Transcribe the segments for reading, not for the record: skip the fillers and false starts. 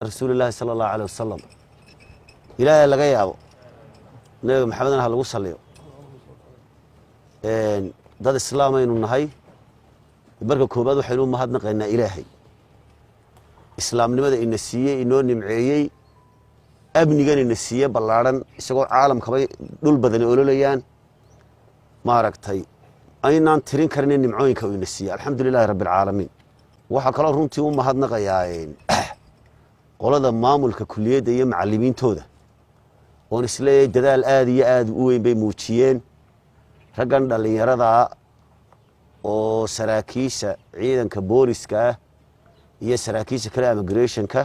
رسول الله صلى الله عليه وسلم إلهي لغا يابو نبي محمدنا ha lagu saliyo dad islaamaynu nahay marka koobaad waxaynu u mahadnaqaynaa Ilaahay islaamnimada ina siiyay inoo nimceeyay abnigan ina siiyay ballaaran isagoo caalamka bay dhul badan ololayaan ma aragtay aynaan tirin karin nimcooyinka uu ina siiyay alxamdulilaahi rabbil caalamiin waxa kale runtii u mahadnaqayaa qolada maamulka kulliyadda iyo macallimiintooda oo isleeyay dadaal aad iyo aad u weyn bay muujiyeen raggan dhalinyarada oo saraakiisha ciidanka booliska iyo saraakiisha kale immigration-ka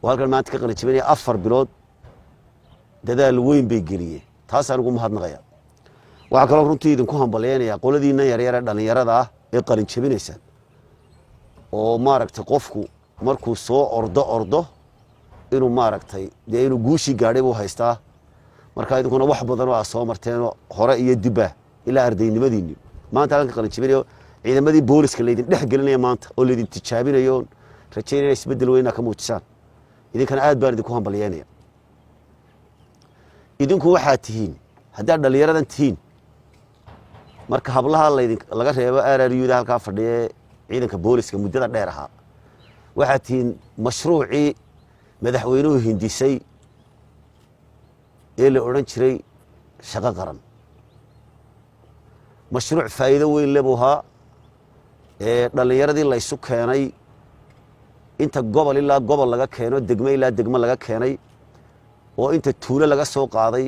oo halkan maanta ka qalin jabinaya 4 bilood dadaal weyn bay geliyeen taas aan ugu mahadnaqayaa waxa kale runtii idinku hambalyeynaya qoladiina yaryar dhalinyarada ee qalin jabinaysa oo maaragtay qofku markuu soo ordo inuu maaragtay inuu guushi gaadhay buu haystaa marka idinkuna wax badan oo soo marteen hore iyo dibba ila ardaynimadiinni maanta halka qalin jabinayo ciidamadii booliska leedin dhex gelinaya maanta oo leedin tijaabinayo rajaynaya isbedel weyn ka muujisaan idinkana aad baan idinku hambalyeynaya idinku waxa tihiin hadaa dhalinyaradan tihiin marka hablaha leedin laga reebo RRU-da halka fadhiye ciidanka booliska muddada dheer ahaa waxa tihiin mashruuci madaxweynuhu hindisay ee la oran jiray shaqo qaran mashruuc faa'iido weyn leh buu ahaa dhalinyaradii la isu keenay inta gobol ilaa gobol laga keeno degmo ilaa degmo laga keenay oo inta tuulo laga soo qaaday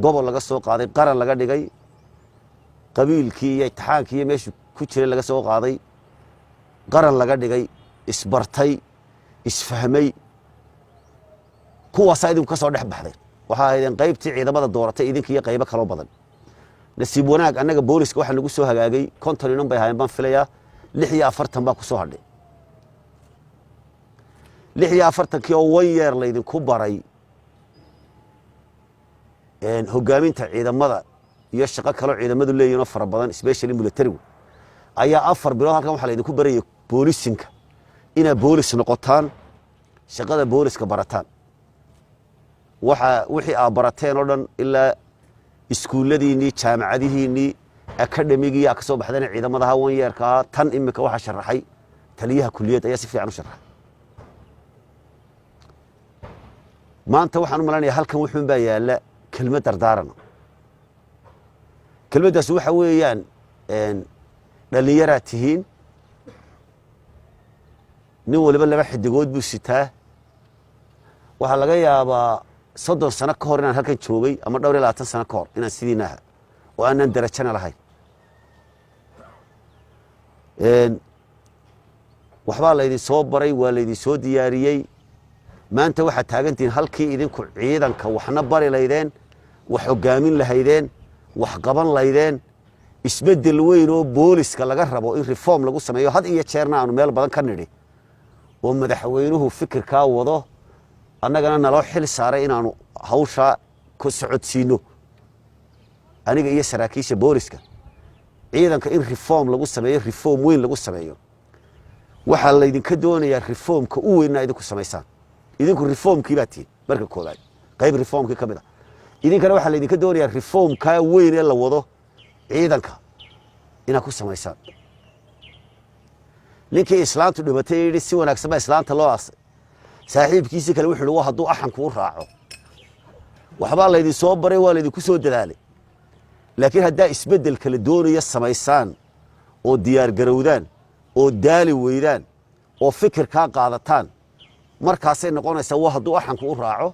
gobol laga soo qaaday qaran laga dhigay qabiilkii iyo imtixaankii iyo meeshu ku jiray laga soo qaaday qaran laga dhigay isbartay isfahmay kuwaas idinku ka soo dhex baxday waxa ahaydeen qaybtii ciidamada dooratay idinka iyo qaybo kale badan nasiib wanaag annaga booliska waxa lagu soo hagaagay konton bay hayeen baan filayaa 46 baa ku soo hadhay 46 oo 1 year la idinku baray hogaaminta ciidamada iyo shaqo kale ciidamadu leeyihiin fara badan especially military ayaa 4 bilood halkan waxa la idinku baray boolisinka ina boolis noqotaan shaqada booliska barataan wixii aad barateen oo dhan ilaa iskuuladiinii jaamacadihiinii akademiga ka soo baxdeen ciidamada 1 yearka tan imika waxa sharaxay taliyaha kulliyadda ayaa si fiican u sharaxay maanta waxaan u maleynayaa halkan wuxuu baa yaala kelmad dardaaran kelmadaas waxa weeyaan dhalinyaro tihiin nin waliba laba xidigood buu sitaa waxa laga yaabaa 30 sano ka hor inaan halkan joogay ama dhowr iyo 20 sano ka hor inaan sidiinaha oo aanan darajana lahayn waxba la idin soo baray waa la idin soo diyaariyay maanta waxa taagantiin halkii idinku ciidanka waxna bari laydeen wax hogaamin lahaydeen wax qaban laydeen isbedel weyn oo booliska laga rabo in reform lagu sameeyo had iyo jeerna aanu meel badan ka nidhi oo madaxweynuhu fikirka wado annagana naloo xil saaray inaanu hawsha ku socodsiino aniga iyo saraakiisha booliska ciidanka in reform lagu sameeyo reform weyn lagu sameeyo waxa la idinka doonayaa reformka u weyn idinku sameysaan idinku reformkii baa tiin marka koobaad qayb reformkii kamid ah idinkana waxa la idinka doonayaa reformka weyn ee la wado ciidanka ina ku sameysaan ninkii islaantu dhibatay yiri si wanaagsan ba islaanta loo aasay saaxiibkiisa kale wuxuu yiri hadduu axanku u raaco waxba la idin soo baray waa la idin ku soo dadaalay laakiin hadda isbedel kala doonaya sameysaan oo diyaar garowdaan oo daali weydaan oo fikir ka qaadataan markaas ay noqonaysaa waa hadduu axanku u raaco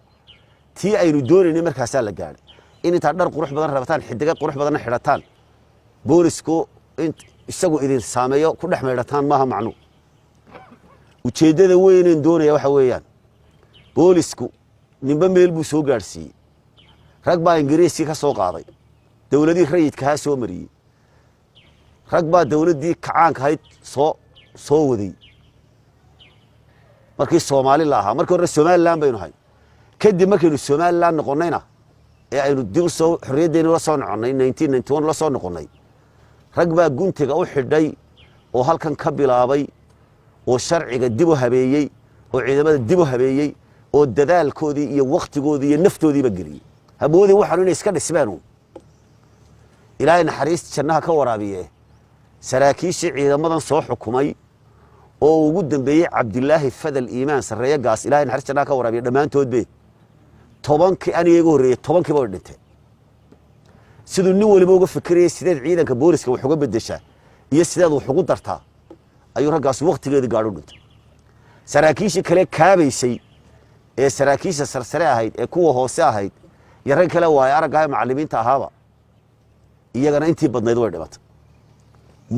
tii aynu doonaynay markaas la gaaray in inta dhar qurux badan rabataan xidiga qurux badan xirataan boolisku isagu idin saameeyo ku dhex meedhataan maaha macnu ujeedada weyn ee doonaya waxa weeyaan boolisku nimba meel buu soo gaarsiiyay rag baa ingiriisi ka soo qaaday dawladii rayidka ha soo mariyay rag baa dawladii kacaanka ahayd soo waday markii Soomaali la ahaa markii hore Soomaaliland baynu hay kadib markii Soomaaliland noqonayna ee aynu dib soo xorriyadeena la soo noqonay 1991 la soo noqonay rag baa guntiga u xidhay oo halkan ka bilaabay oo sharciga dib u habeeyay وعندما دبوا هبيي وددال كودي يوقت كودي ينفتو دي بجري هبودي وحنون يسكن اسمانو إلهي نحريست شنها كورابيه سراكيش عندما صوح حكومي oo ugu dambeeyay Cabdillaahi Fadal Iimaan sareeya gaas Ilaahay naxariisna ka waraabiyo dhamaantood bay 10kii aniga igu horeeyay 10kii baa dhintay sidoo nin waliba uga fikiriyay sideed ciidanka booliska wax uga bedeshaa iyo sideed wax ugu dartaa ayuu ragaas waqtigeeda gaadho dhintay saraakiisha kale kaabaysay ee saraakiisha sarsare ahayd ee kuwa hoose ahayd yaran kale waay aragay macallimiinta ahaaba iyagana intii badnayd way dhimatay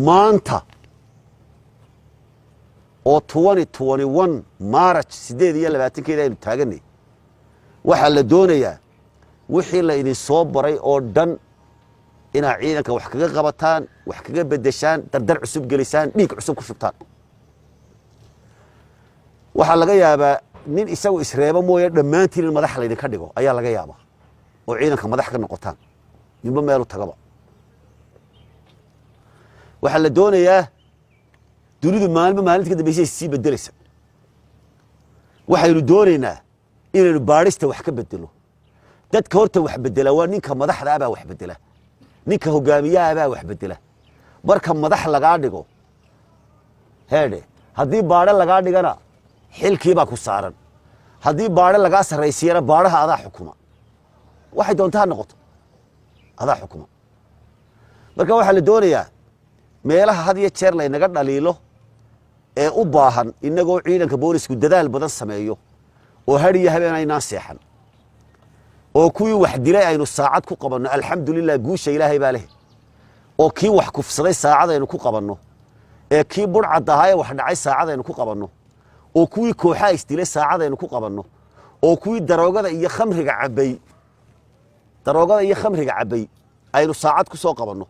maanta oo 2021 March 8 aynu taaganay waxa la doonayaa wixii la idin soo baray oo dhan ina ciidanka wax kaga qabataan wax kaga bedeshaan dardar cusub gelisaan dhiig cusub ku shubtaan waxa laga yaabaa nin isagu isreebo mooyee dhamaantiin madax la idin ka dhigo ayaa laga yaabaa oo ciidanka madax ka noqotaan ninba meel u tagaba waxa la doonayaa dunidu maalinta ka dambeysay si bedelaysa waxaynu doonaynaa inaynu baarista wax ka bedelo dadka horta wax bedela waa ninka madaxda ah wax bedela ninka hogaamiyaha ah wax bedela marka madax laga dhigo heede hadii baare laga dhigana xilkii baa ku saaran hadii baare laga sareysiyana baaraha adaa xukuma waxay doontaa noqoto adaa xukuma marka waxa la doonayaa meelaha had iyo jeer la inaga dhaliilo ee u baahan inagoo ciidanka boolisku dadaal badan sameeyo oo hariya habeenayna seexan oo kuwii wax dilay aynu saacad ku qabanno alxamdulillah guusha ilaahay baa leh oo kii wax kufsaday saacad aynu ku qabanno ee kii burcad ahaa wax dhacay saacad aynu ku qabanno oo kuwii kooxaa isdilay saacad aynu ku qabanno oo kuwii daroogada iyo khamriga cabay aynu saacad ku soo qabanno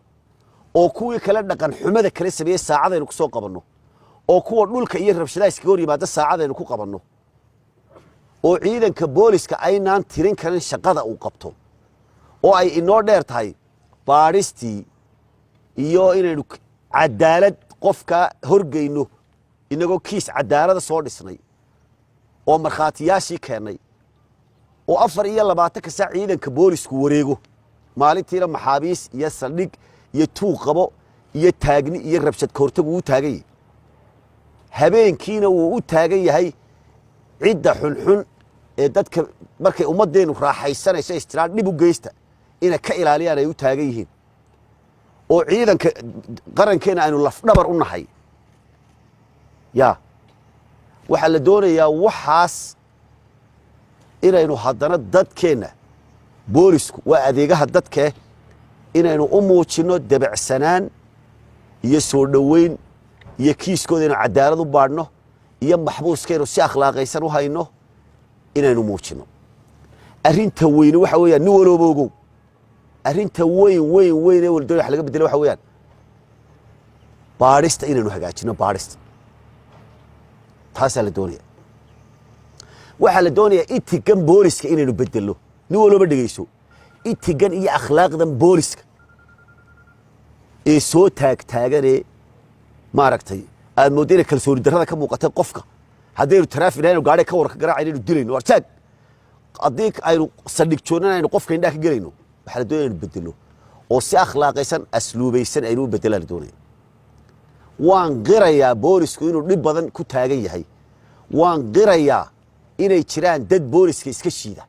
oo kuwii kala dhaqan xumada kala sameeyay saacad aynu ku soo qabanno oo kuwa dhulka iyo rabshadaha iska hor yimaada saacad aynu ku qabanno oo ciidanka booliska aynaan tirin karin shaqada uu qabto oo ay inoo dheer tahay baadhistii iyo inaynu cadaalad qofka horgeyno inagoo kiis cadaalada soo dhisnay oo markhaatiyaashii keenay oo 24 saac ciidanka boolisku wareego maalintiina maxaabiis iyo saldhig iyo tuuq qabo iyo taagni iyo rabshad koortagu u taagay habeenkiina uu u taagan yahay cidda xunxun ee dadka markay ummadeenu raaxaysanayso istiraan dib u geysta ina ka ilaaliyaan ay u taagan yihiin oo ciidanka qarankeena aynu laf dhabar u nahay waxa la doonayaa waxaas inaynu haddana dadkeena boolisku waa adeegaha dadkee inaynu u muujino dabacsanaan iyo soo dhaweyn iyo kiiskooda inaynu cadaalad u baadhno iyo maxbuuskeenu si akhlaaqaysan u hayno inaynu muujino arrinta weyn waxa weeyaan nin walba ogow arrinta weyn ee waldo wax laga bedelo waxa weeyaan baadhista inaynu hagaajino baadhista taas la doonaya waxa la doonayaa itigan booliska inaynu bedelo nin walba dhageyso itigan iyo akhlaaqdan booliska ee soo taagtaaganee maaragtay aad moodina kalsooni darrada ka muuqatay qofka haddaynu taraafik aynu gaari ka warka garaacayno dilayno wartaag haddii aynu sadhig joonanayno qofka indhaha ka gelayno waxa la doonayaa inaynu bedelo oo si akhlaaqaysan asluubaysan aynu u bedelaan la doonaya waan qirayaa boolisku inuu dhib badan ku taagan yahay waan qirayaa inay jiraan dad booliska iska shiida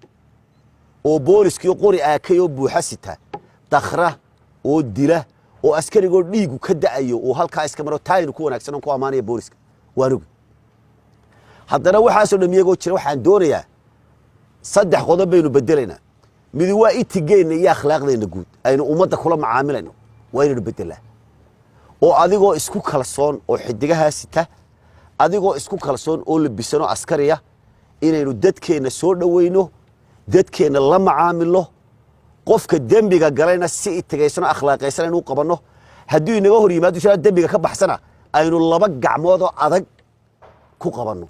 oo booliskii qori aakay oo buuxa sita dakhra oo dila oo askarigoo dhiigu ka da'ayo oo halkaa iska maro taayinu ku wanaagsan ku amaanaya booliska waanugu haddana waxaasoo dhamiyagoo jira waxaan doonayaa 3 qodob baynu bedelaynaa mid waa itigeena iyo akhlaaqdeena guud aynu ummadda kula macaamilayno waa inaynu bedelaa oo adigoo isku kalsoon oo xidigaha sita adigoo isku kalsoon oo labisano askariya inaynu dadkeena soo dhaweyno dadkeena la macaamilo qofka dembiga galayna si itigeysano akhlaaqaysan inuu qabanno haddii inaga hor yimaado shaqada dembiga ka baxsana aynu 2 gacmood oo adag ku qabanno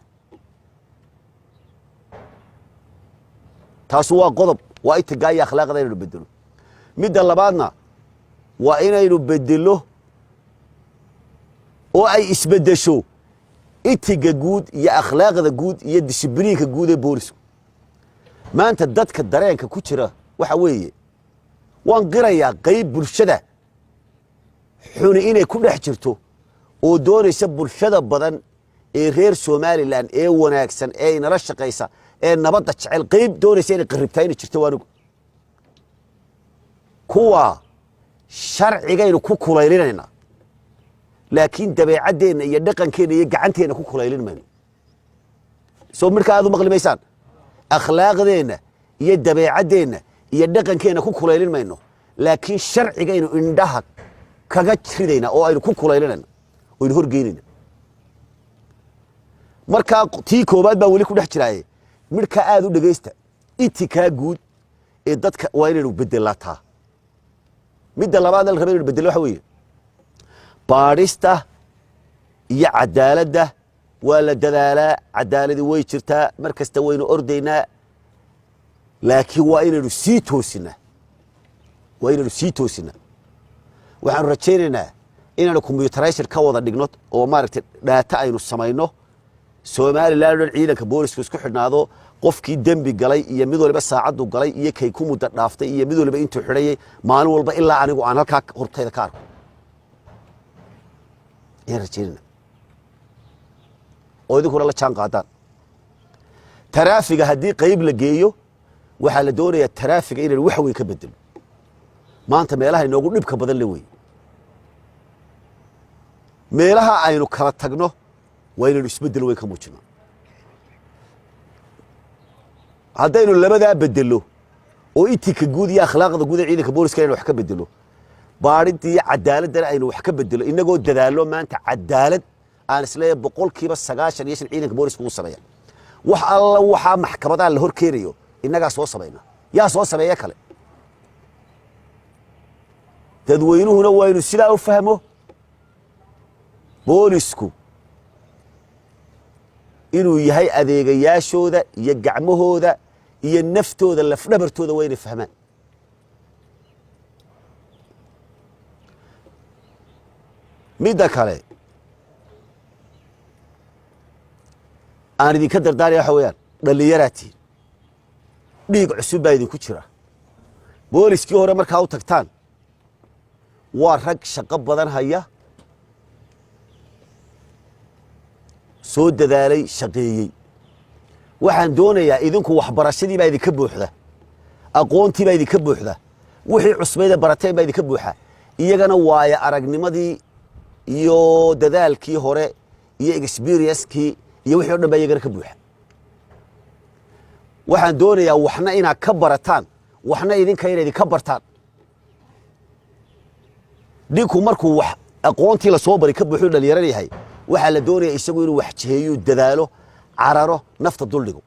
taas waa qodob waa itigaaya akhlaaqda inaynu bedelo midda labaadna waa inaynu bedelo oo ay isbedesho itiga guud iyo akhlaaqda guud iyo discipliinka guud ee boolisku maanta dadka dareenka ku jira waxa weeye waan qirayaa qayb bulshada xuni inay ku dhex jirto oo doonaysa bulshada badan ee reer Somaliland ee wanaagsan ee inala shaqeysa ee nabadda jecel qayb doonaysa inay qaribtaa inay jirto waanigu kuwa sharcigaynu ku kulaylinayna laakiin dabeecaddeena iyo dhaqankeena iyo gacanteena ku kulaylin mayno soo markaa aad u maqlimaysaan akhlaaqdeena iyo dabeecaddeena iyo dhaqankeena ku kulaylin mayno laakiin sharcigaynu indhaha kaga jiridayna oo aynu ku kulaylinayna oo aynu horgeynayna markaa tii koobaad baa weli ku dhex jiraaye midka aad u dhageysta itikaa guud ee dadka waa inaynu bedelataa midda labaad la rabay inaynu bedelo waxa weeye baadhista iyo cadaaladda waa la dadaalaa cadaaladi way jirtaa mar kasta waynu ordaynaa laakiin waa inaynu sii toosinaa waxaanu rajaynaynaa inaanu computerization ka wada dhigno oo maaragtay data aynu samayno Somaliland oo ciidanka boolisku isku xidhnaado qofkii dambi galay iyo mid waliba saacadu galay iyo kay ku muddo dhaaftay iyo mid waliba intuu xidhayay maalin walba ilaa anigu aan halka hortayda ka arko rajayna oo idinkuna la jaan qaadaan taraafiga haddii qayb la geeyo waxaa la doonayaa taraafiga inaynu wax weyn ka bedelo maanta meelaha inoogu dhibka badan la weyn meelaha aynu kala tagno waa inaynu isbeddel weyn ka muujino haddaynu labadaa bedelo oo itika guud iyo akhlaaqda guud ee ciidanka booliska inaynu wax ka bedelo baadhinta iyo cadaaladana aynu wax ka bedelo inagoo dadaalo maanta cadaalad aan isleeyahay 95% ciidanka booliska uu sameeyaa wax alla waxa maxkamadaha la horkeenayo inaga soo sameeyna yaa soo sameeya kale dadweynuhuna waa inuu sidaa u fahmo boolisku inuu yahay adeegayaashooda iyo gacmahooda iyo naftooda lafdhabartooda waa inay fahmaan midda kale aan idinka dardaaraya waxa weeyaan dhalinyaraati dhiig cusub baa idinku jira booliskii hore markaa u tagtaan waa rag shaqo badan haya soo dadaalay shaqeeyey waxaan doonayaa idinku waxbarashadii baa idinka buuxda aqoontii baa idinka buuxda wixii cusbayda barateen baa idinka buuxa iyagana waaya aragnimadii iyo dadaalkii hore iyo experience-kii iyo wixii oo dhan baa iyagana ka buuxa waxaan doonayaa waxna inaad ka barataan waxna idinka inaad idinka bartaan dhinku markuu wax aqoontii la soo bari ka buuxu dhalinyarada yahay waxa la doonayaa isagu inuu wax jiheeyo dadaalo cararo nafta duldhigo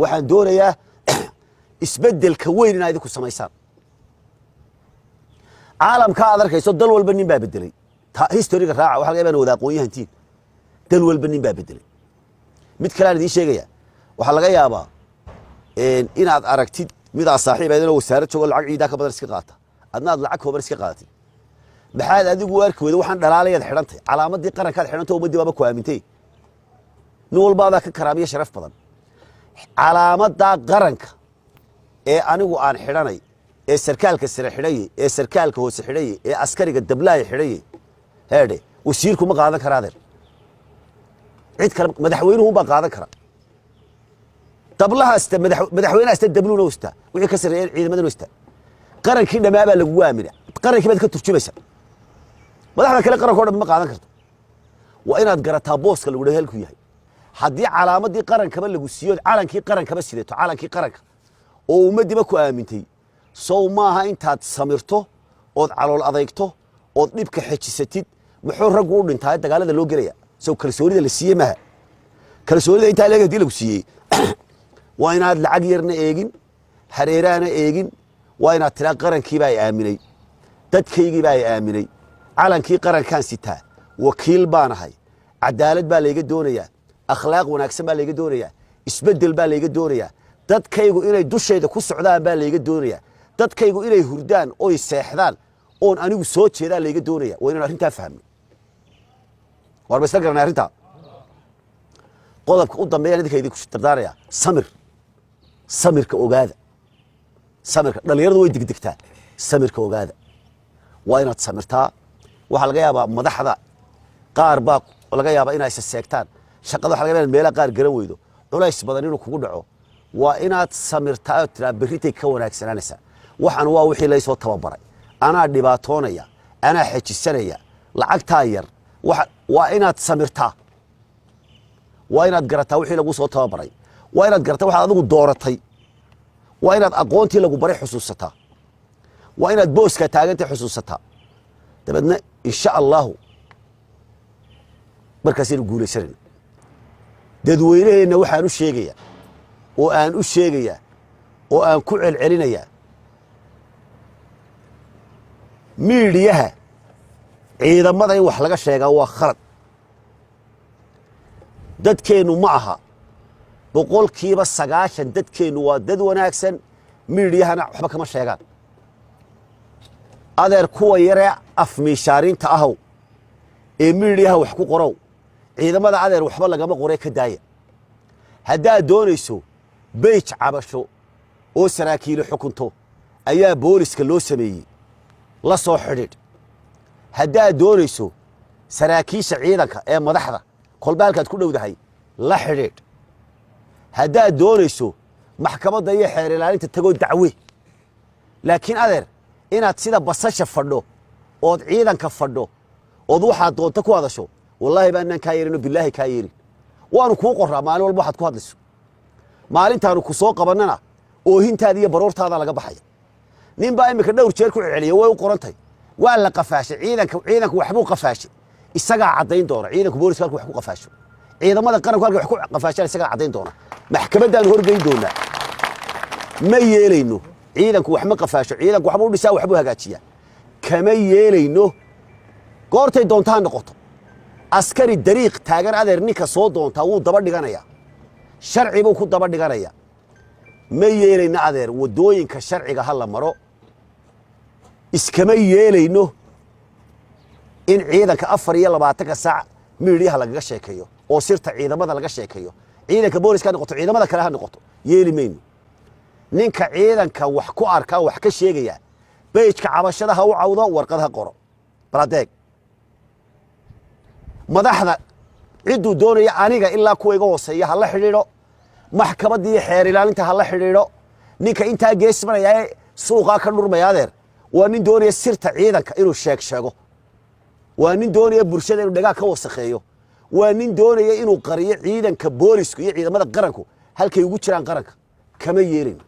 waxaan doonayaa isbeddelka weyn inaad idinku samaysaan caalamka aad arkayso dal walba nin baa bedelay historyga raaca waxa laga yaabaa wada aqoon-yahantiin dal walba nin baa bedelay mid kale aan idiin sheegaya waxa laga yaabaa inaad aragtid mid aan saaxiib ahayn oo wasaarad joogo lacag ciidaa ka badan iska qaata adna aad lacag kooban iska qaadatid maxaad adigu arki weyday waxaan dhalaalayaad xidhantay calaamadii qarankaad xidhantay ummadii baaba ku aamintay nin walbaadaa ka karaamiyo sharaf badan calaamadaa qaranka ee anigu aan xidhanay ee sarkaalka sare xidhayay ee sarkaalka hoose xidhayay ee askariga dablaaya xidhayay heedhe wasiirku ma qaadan karaadeer cid kale madaxweynuhu baa qaadan kara dablahaasta madaxweynahaasta dabluuna wasta wixii ka sarreeyay ciidamadana wasta qarankii dhamaa baa lagu aamina qarankii baad ka turjumaysa madaxda kale qaranka oo dhan ma qaadan karto waa inaad garataa booska lagu dhahay halku yahay haddii calaamadii qarankaba lagu siiyo calankii qarankaba sideeto calankii qaranka oo ummadiiba ku aamintay sow maaha intaad samirto ood calool adeegto ood dhibka xejisatid muxuu raggu u dhintaa dagaalada loo gelaya sow kalsoonida la siiyey maha kalsoonida intaa leeg hadii lagu siiyey waa inaad lacag yarna eegin hareeraana eegin waa inaad tiraa qarankiiba ay aaminay dadkaygiiba ay aaminay calankii qarankaan sitaa wakiil baan ahay cadaalad baa layga doonayaa akhlaaq wanaagsan baa layga doonayaa isbeddel baa layga doonayaa dadkaygu inay dushayda ku socdaan baa layga doonayaa dadkaygu inay hurdaan oy seexdaan oon anigu soo jeedaan layga doonaya waa inaan arrintaa fahmno واربا استقرنا أرنتا قضب قدام بيان ذيك يديك ترداريا سمر كأوجاد سمر لا يرضى ويدك دكتا سمر كأوجاد وين تسمرتها وحلقة بقى مدحضة قار باق ولا جاي بقى إنا السكتان شقة حلقة الميلا قار جرويدو ولا يسبضنينه كودعو وإن تسمرتها ترى بريتي كونك سنانسا وحن وحي ليس وتببري أنا دباتونيا أنا حكي السنية لعق تاير وإن تسمرتها وإن تقرأتها وحي لقو صوت تببري وإن تقرأتها وحي لقو دورتي وإن أقونتي لقو بري حسوستها وإن تبوسك تاجنت حسوستها تبدنا إن شاء الله مركزين يقول سرنا ددوينه إنه وحنا الشيء وأن الشيء وأن كل علينا ميديها إذا ما ضي وحلقة الشيء هو خرط دد كانوا معها بقول كيف السجاشن دد كانوا دد وناكسن ميديها أنا حبك ما الشيء هذا كوا يرى أفميشارين تأهو ميديها وحقوق قرو إذا ما هذا وحبا لقما قرية كداية هدا دونيسو بيت عبشو أو سراكيل حكمتو أيا بوليس كلو سمي لا صو حديد هدا دونيسو سراكيش عيدك أي مدحضة كل بالك تكون ودهي لا حديد هدا دونيسو محكمة ضيّة حير لأن تتجو دعوي لكن أذر إن تصير بسش فردو أو عيدك فردو وضوحة تكو هذا شو والله بأننا كايرين بالله كايرين وأنا كوقر مالي والبحث كوادلس مالي أنت أنا كسوق بننا وهين تادية برورت هذا لقى بحية نين بقى إمك الدور تشاركوا عليه وقرنتي ولا قفاش عيدك وحبو قفاش السجع عطين دورة عيدك بوليس قالك وحبو قفاش عيدا ما ذكرنا قالك وحبو قفاش السجع عطين دورة محكمة ده الهور جاي دونا ما يلينه عيدك وحمق قفاش عيدك وحبو بيساوي وحبو هجاتية كما يلينه قرتي دونتان نقطة عسكري الدريق تاجر هذا رنيكا صوت دونتا وو دبر دغانيا شرعي بو كو دبر دغانيا ما يلينا هذا ودوينكا شرعيغا هلا مرو اسكما يلينو in ciidanka 24 saac miiriyaha laga sheekeeyo oo sirta ciidamada laga sheekeeyo ciidanka booliska noqoto ciidamada kale ha noqoto yeelimayno ninka ciidanka wax ku arka wax ka sheegaya beejka cabashada ha u cawdo warqadaha qoro baradeeg madaxda cidu doonaya aniga ilaa kuwa iga hooseeya ha la xiriiro maxkamadii xeer ilaalinta ha la xiriiro ninka inta geesmanaya suuqa ka dhurmaya adeer waa nin doonaya sirta ciidanka inuu sheego waa nin doonaya bulshada inuu dhagaa ka wasakheeyo waa nin doonaya inuu qariyo ciidanka boolisku iyo ciidamada qaranku halkay ugu jiraan qaranka kama yeelin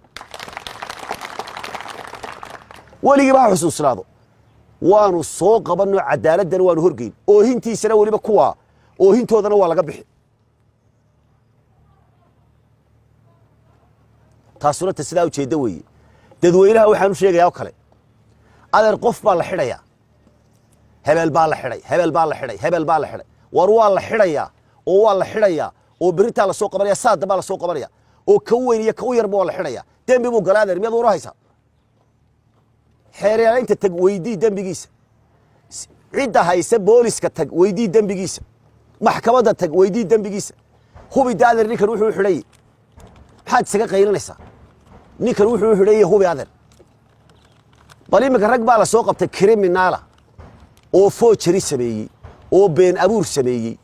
waligi baa xusuusnaado waanu soo qabanno cadaaladana waanu horgeyn oo hintiisana waliba kuwa oo hintoodana waa laga bixi taasuna sidaa u jeeda weeye dadweynaha waxaan u sheegayaa kale adeer qof baa la xidhaya hebel baa la xidhay hebel baa la xidhay hebel baa la xidhay war waa la xidhaya oo berinta la soo qabanaya saad baa la soo qabanaya oo ka weyn iyo ka u yar baa la xidhaya dambi buu galaa adeer miyad u rahaysa xeeryaalaynta tag weydii dambigiisa cidda haysa booliska tag weydii dambigiisa maxkamadda tag weydii dambigiisa hubi daader ninkan wuxuu xidhay maxaad isaga qaylinaysaa ninkan wuxuu xidhay hubi adeer bal imika rag baa la soo qabtay criminala oo foojari sameeyey oo been abuur sameeyey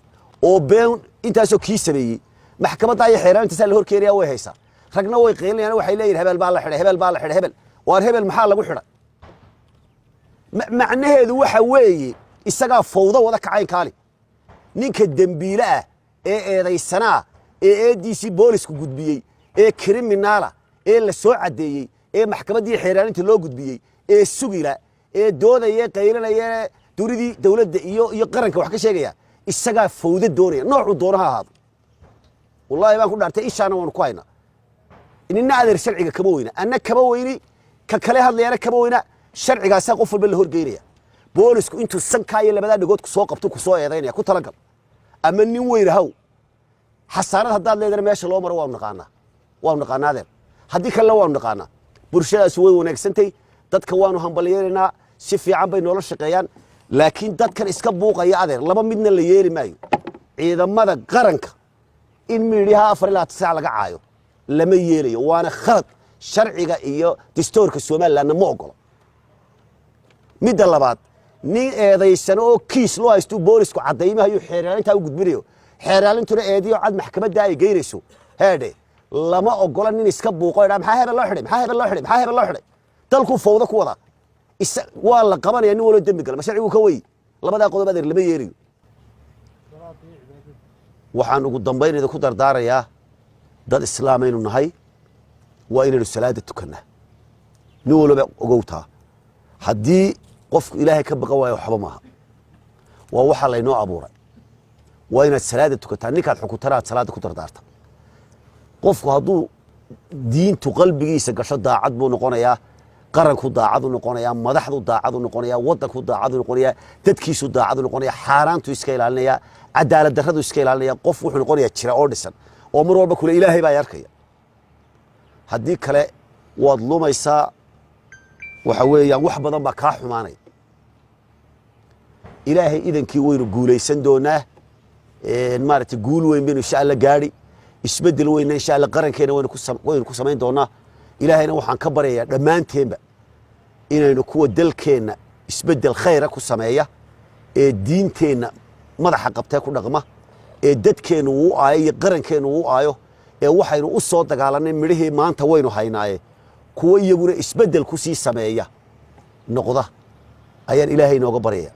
oo been intaasoo kii sameeyey maxkamadda ay xeeraanta saa la hor keenaya way haysaa ragna way qaylinayaan waxay leeyihiin hebel baa la xidhay hebel baa la xidhay hebel waar hebel maxaa lagu xidhay macnaheedu waxa weeye isagaa fawdo wada kacayn kaali ninka dembiile ah ee eedaysanaa ee eediisii boolisku gudbiyey ee criminala ee la soo cadeeyey ee maxkamaddii xeeraaninta loo gudbiyey ee sugila ee doodaya qaylinaya duridii dawladda iyo qaranka wax ka sheegaya isagaa fawdo doonaya noocu doonaha ahaado wallahi baan ku dhaartay ishaana waan ku haynaa inna adeer sharciga kama weyna anna kama weyni ka kale hadlayana kama weyna sharcigaasa qof walba la horgeynaya boolisku intuu sankaayo labada dhagood ku soo qabto ku soo eedaynaya ku talagal ama nin weyn haw xasaanad haddaad leedahay meesha loo maro waa naqaanaa adeer haddii kale waa naqaanaa bulshadaas way wanaagsantay dadka waanu hambalyeynaa si fiican bay noola shaqeeyaan laakiin dadkan iska buuqaya adeer laba midna la yeeli maayo ciidamada qaranka in miidhiyaha 24 saac laga caayo lama yeelayo waana khalad sharciga iyo dastuurka Soomaaliland ma ogolo midda labaad nin eedaysan oo kiis loo haysto boolisku cadeymaha iyo xeeraalinta u gudbinayo xeeraalintuna eediyo cad maxkamadda ay geynayso heede lama ogola nin iska buuqo ila maxaa hebel loo xidhay dalku fowda ku wada waa la qabanaya nin walo dambi gal mashaariicu ka way labada qodob adeer lama yeeriyo waxaan ugu dambeynayda ku dardaarayaa dad islaameynu nahay waa inaynu salaada tukanaa nin walba ogowtaa haddii qofku ilaahay ka baqan waayo waxba maaha waa waxa laynoo abuuray waa inaad salaada tukataa ninkaad xukuntanaad salaada ku dardaarta qofku hadduu diintu qalbigiisa gasho daacad buu noqonayaa qaranku daacad u noqonayaa madaxdu daacad u noqonayaa waddanku daacad u noqonayaa dadkiisu daacad u noqonayaa xaaraantu iska ilaalinayaa cadaalad darradu iska ilaalinaya qof wuxuu noqonayaa jira oo dhisan oo mar walba kule ilaahay baa arkaya haddii kale waad lumaysaa waxa weeyaan wax badan baa kaa xumaanaya ilaahay idankii waynu guulaysan doonaa maaragtay guul weyn baynu insha alla gaadhi isbeddel weyna insha alla qarankeena waynu ku samayn doonaa ilaahayna waxaan ka baryayaa dhammaanteenba inaynu kuwa dalkeenna isbeddel khayra ku sameeya ee diinteenna madaxa qabtee ku dhaqma ee dadkeennu uu aayo iyo qarankeennu uu aayo ee waxaynu u soo dagaalanay midhihii maanta waynu haynaaye kuwa iyaguna isbeddel ku sii sameeya noqda ayaan ilaahay inooga baryayaa